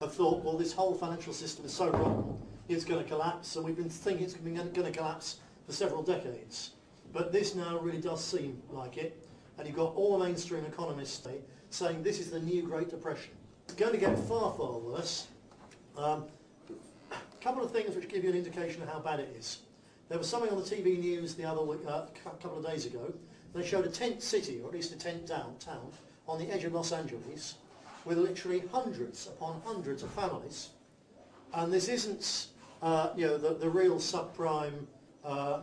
have thought, well, this whole financial system is so rotten, it's going to collapse, and we've been thinking it's going to collapse for several decades. But this now really does seem like it, and you've got all the mainstream economists saying this is the new Great Depression. It's going to get far, far worse. A couple of things which give you an indication of how bad it is. There was something on the TV news the other week, a couple of days ago. They showed a tent city, or at least a tent town, on the edge of Los Angeles, with literally hundreds upon hundreds of families. And this isn't, the real subprime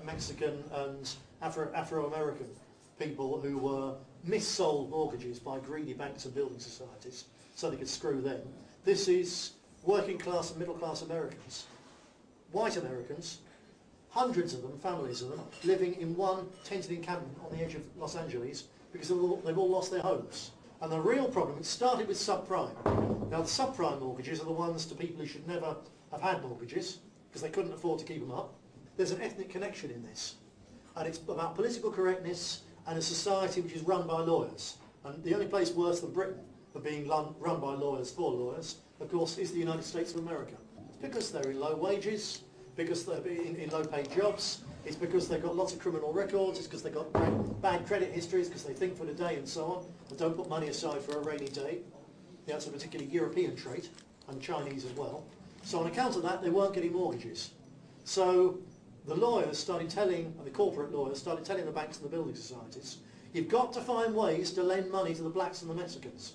Mexican and Afro-American people who were mis-sold mortgages by greedy banks and building societies so they could screw them. This is working class and middle class Americans, white Americans, hundreds of them, families of them, living in one tented encampment on the edge of Los Angeles because they've all lost their homes. And the real problem, it started with subprime. Now the subprime mortgages are the ones to people who should never have had mortgages because they couldn't afford to keep them up. There's an ethnic connection in this. And it's about political correctness and a society which is run by lawyers. And the only place worse than Britain for being run by lawyers for lawyers, of course, is the United States of America. It's because they're in low wages, because they're in low-paid jobs, it's because they've got lots of criminal records, it's because they've got bad credit histories, because they think for the day and so on, and don't put money aside for a rainy day. Yeah, that's a particularly European trait, and Chinese as well. So on account of that, they weren't getting mortgages. So the lawyers started telling, and the corporate lawyers started telling the banks and the building societies, you've got to find ways to lend money to the blacks and the Mexicans.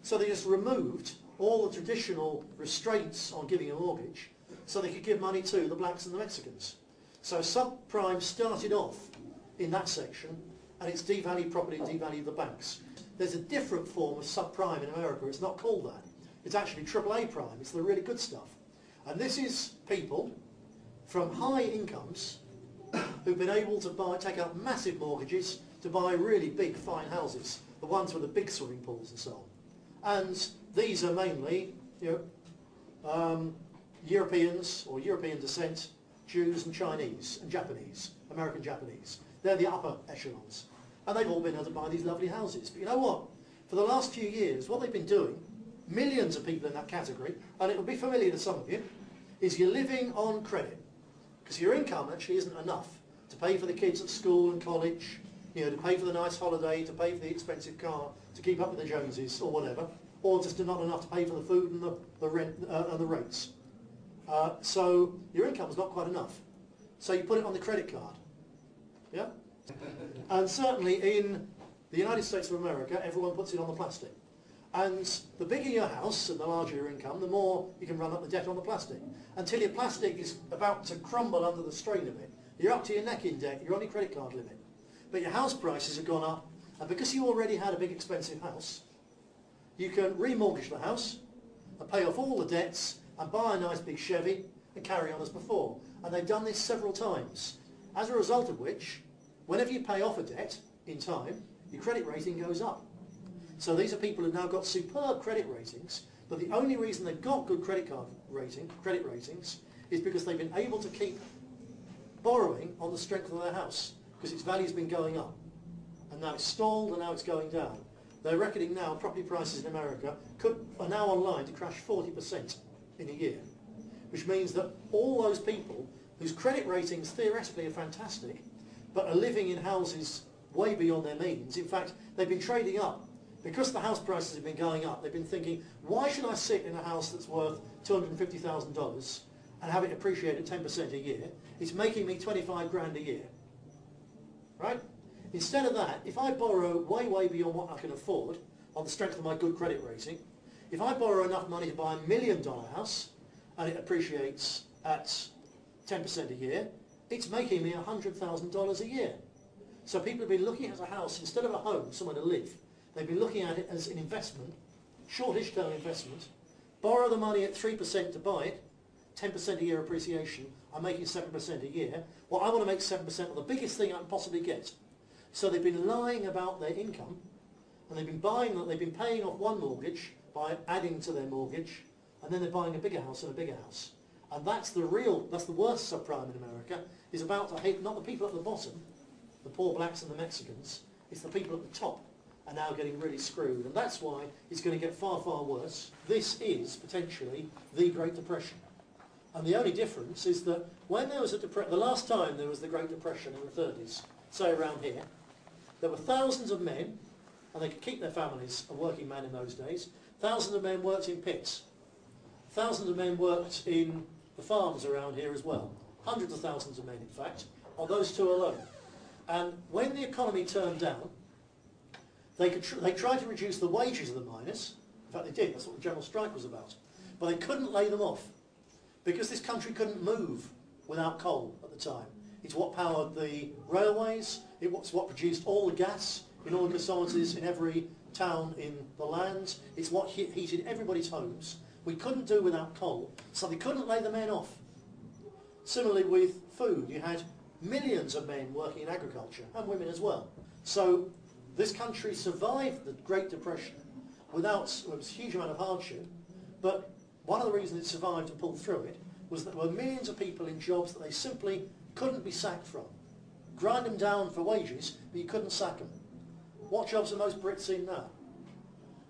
So they just removed all the traditional restraints on giving a mortgage so they could give money to the blacks and the Mexicans. So subprime started off in that section, and it's devalued property, devalued the banks. There's a different form of subprime in America. It's not called that. It's actually AAA prime. It's the really good stuff. And this is people from high incomes who've been able to take out massive mortgages to buy really big, fine houses, the ones with the big swimming pools and so on. And these are mainly, Europeans or European descent, Jews and Chinese and Japanese, American Japanese. They're the upper echelons. And they've all been able to buy these lovely houses. But you know what? For the last few years, what they've been doing, millions of people in that category, and it will be familiar to some of you, is you're living on credit. Because your income actually isn't enough to pay for the kids at school and college, to pay for the nice holiday, to pay for the expensive car, to keep up with the Joneses or whatever, or just not enough to pay for the food and the rent and the rates. So your income's not quite enough. So you put it on the credit card. Yeah? And certainly in the United States of America, everyone puts it on the plastic. And the bigger your house and the larger your income, the more you can run up the debt on the plastic. Until your plastic is about to crumble under the strain of it. You're up to your neck in debt, you're on your credit card limit. But your house prices have gone up, and because you already had a big expensive house, you can remortgage the house and pay off all the debts and buy a nice big Chevy and carry on as before. And they've done this several times. As a result of which, whenever you pay off a debt in time, your credit rating goes up. So these are people who've now got superb credit ratings, but the only reason they've got good credit ratings is because they've been able to keep borrowing on the strength of their house, because its value's been going up. And now it's stalled and now it's going down. They're reckoning now property prices in America are now online to crash 40% in a year, which means that all those people whose credit ratings theoretically are fantastic, but are living in houses way beyond their means. In fact, they've been trading up. Because the house prices have been going up, they've been thinking, why should I sit in a house that's worth $250,000 and have it appreciate at 10% a year? It's making me 25 grand a year. Right? Instead of that, if I borrow way, way beyond what I can afford on the strength of my good credit rating, if I borrow enough money to buy $1 million house and it appreciates at 10% a year, it's making me $100,000 a year. So people have been looking at a house instead of a home, somewhere to live. They've been looking at it as an investment, shortish term investment, borrow the money at 3% to buy it, 10% a year appreciation, I'm making 7% a year. Well, I want to make 7% of the biggest thing I can possibly get. So they've been lying about their income, and they've been paying off one mortgage by adding to their mortgage, and then they're buying a bigger house and a bigger house. And that's the worst subprime in America, is about to hit not the people at the bottom, the poor blacks and the Mexicans, it's the people at the top. are now getting really screwed, and that's why it's going to get far, far worse. This is potentially the Great Depression. And the only difference is that when there was the last time there was the Great Depression in the 30s, say around here, there were thousands of men, and they could keep their families, a working man in those days. Thousands of men worked in pits. Thousands of men worked in the farms around here as well. Hundreds of thousands of men, in fact, on those two alone. And when the economy turned down, they tried to reduce the wages of the miners. In fact, they did. That's what the general strike was about. But they couldn't lay them off because this country couldn't move without coal at the time. It's what powered the railways. It's what produced all the gas in all the facilities in every town in the land. It's what heated everybody's homes. We couldn't do without coal, so they couldn't lay the men off. Similarly with food, you had millions of men working in agriculture, and women as well. So this country survived the Great Depression without, well, it was a huge amount of hardship, but one of the reasons it survived and pulled through it was that there were millions of people in jobs that they simply couldn't be sacked from. Grind them down for wages, but you couldn't sack them. What jobs are most Brits in now?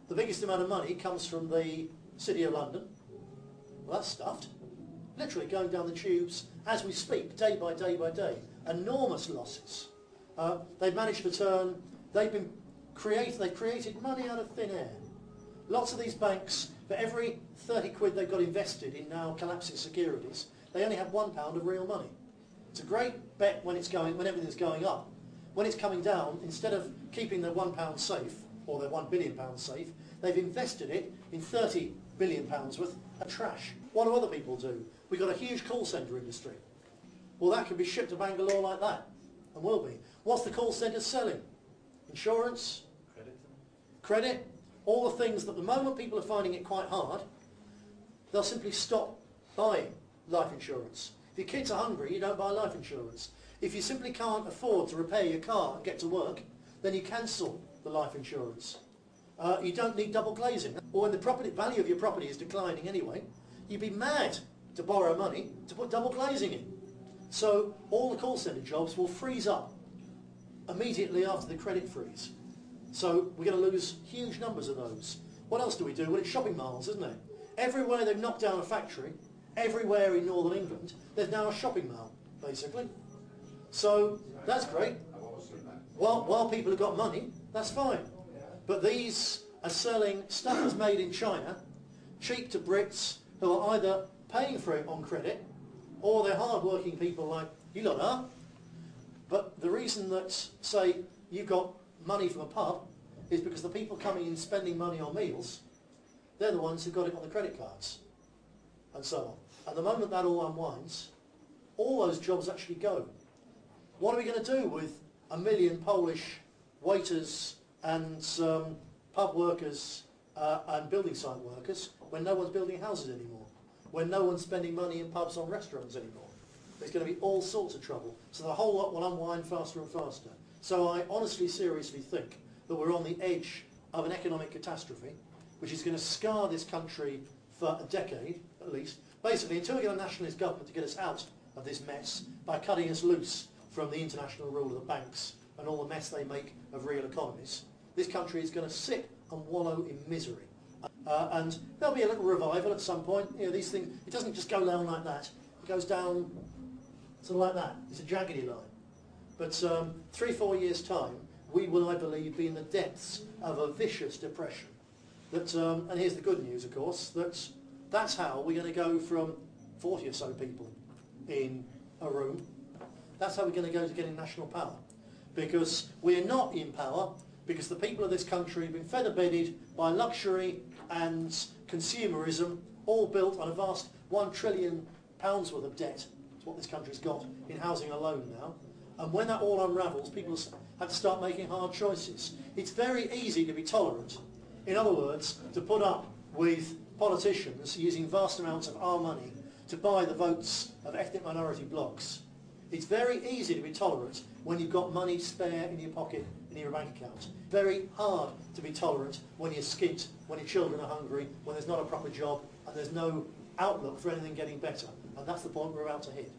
The biggest amount of money comes from the City of London. Well, that's stuffed. Literally going down the tubes as we speak, day by day by day. Enormous losses. They've managed to turn, they've created money out of thin air. Lots of these banks, for every 30 quid they've got invested in now collapsing securities, they only have £1 of real money. It's a great bet when everything's going up. When it's coming down, instead of keeping their £1 safe, or their £1 billion safe, they've invested it in £30 billion worth of trash. What do other people do? We've got a huge call centre industry. Well, that could be shipped to Bangalore like that, and will be. What's the call centre selling? Insurance? Credit? All the things that at the moment people are finding it quite hard, they'll simply stop buying life insurance. If your kids are hungry, you don't buy life insurance. If you simply can't afford to repair your car and get to work, then you cancel the life insurance. You don't need double glazing. Or when the property value of your property is declining anyway, you'd be mad to borrow money to put double glazing in. So all the call centre jobs will freeze up immediately after the credit freeze. So we're going to lose huge numbers of those. What else do we do? Well, it's shopping malls, isn't it? Everywhere they've knocked down a factory, everywhere in northern England, there's now a shopping mall, basically. So that's great. While people have got money, that's fine. But these are selling stuff that's made in China, cheap to Brits who are either paying for it on credit, or they're hard-working people like you lot are. But the reason that, say, you've got money from a pub is because the people coming in spending money on meals, they're the ones who got it on the credit cards, and so on. And the moment that all unwinds, all those jobs actually go. What are we going to do with 1 million Polish waiters and pub workers and building site workers when no one's building houses anymore? When no one's spending money in pubs or restaurants anymore? There's going to be all sorts of trouble. So the whole lot will unwind faster and faster. So I honestly, seriously think that we're on the edge of an economic catastrophe which is going to scar this country for a decade at least. Basically, until we get a nationalist government to get us out of this mess by cutting us loose from the international rule of the banks and all the mess they make of real economies, this country is going to sit and wallow in misery. And there'll be a little revival at some point. You know, these things, it doesn't just go down like that. It goes down sort of like that. It's a jaggedy line. But 3-4 years' time, we will, I believe, be in the depths of a vicious depression. And here's the good news, of course, that's how we're going to go from 40 or so people in a room. That's how we're going to go to getting national power. Because we're not in power because the people of this country have been feather-bedded by luxury and consumerism, all built on a vast £1 trillion worth of debt. That's what this country's got in housing alone now. And when that all unravels, people have to start making hard choices. It's very easy to be tolerant. In other words, to put up with politicians using vast amounts of our money to buy the votes of ethnic minority blocs. It's very easy to be tolerant when you've got money spare in your pocket, in your bank account. Very hard to be tolerant when you're skint, when your children are hungry, when there's not a proper job and there's no outlook for anything getting better. And that's the point we're about to hit.